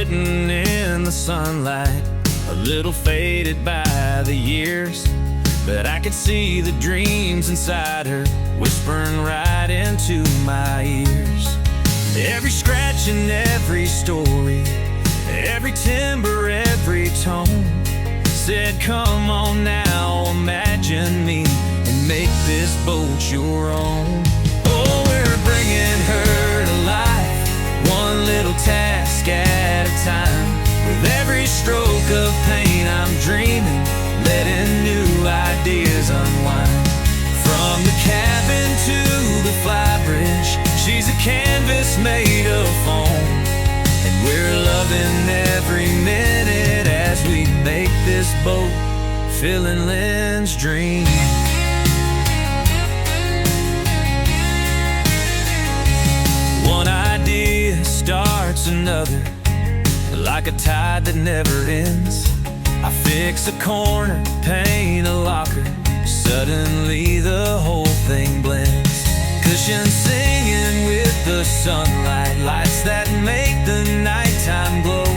sitting in the sunlight, a little faded by the years, but I could see the dreams inside her whispering right into my ears. Every scratch and every story, every timber, every tone said, come on now, imagine me and make this boat your own. Oh, we're bringing her to life, one little task at a time. With every stroke of paint I'm dreaming, letting new ideas unwind. From the cabin to the flybridge, she's a canvas made of foam, and we're loving every minute as we make this boat Phil and Lyn's dream. One idea starts another, like a tide that never ends. I fix a corner, paint a locker, suddenly the whole thing blends. Cushions singing with the sunlight, lights that make the nighttime glow.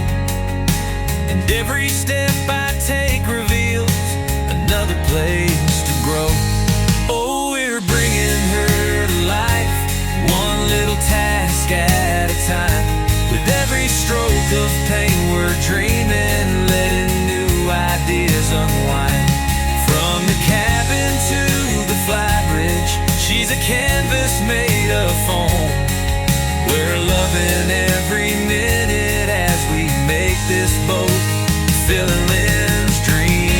And every step I take reveals another place to grow. Oh, we're bringing her to life, one little task at a time. With every stroke of paint we're dreaming, letting new ideas unwind. From the cabin to the flybridge, she's a canvas made of foam. We're loving every minute as we make this boat Phil and Lyn's dream.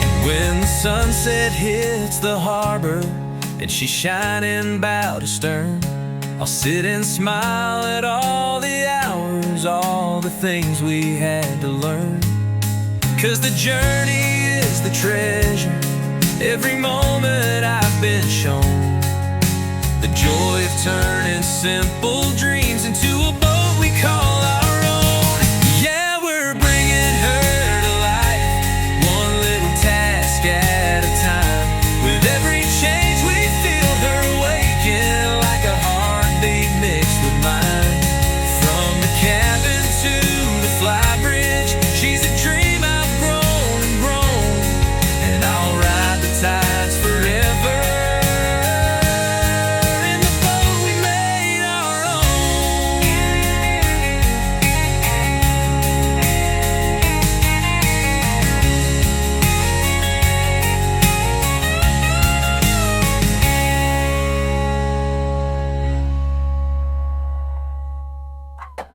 And when the sunset hits the harbor and she's shining bow to stern, I'll sit and smile at all the hours, all the things we had to learn. 'Cause the journey is the treasure, every moment I've been shown, the joy of turning simple dreams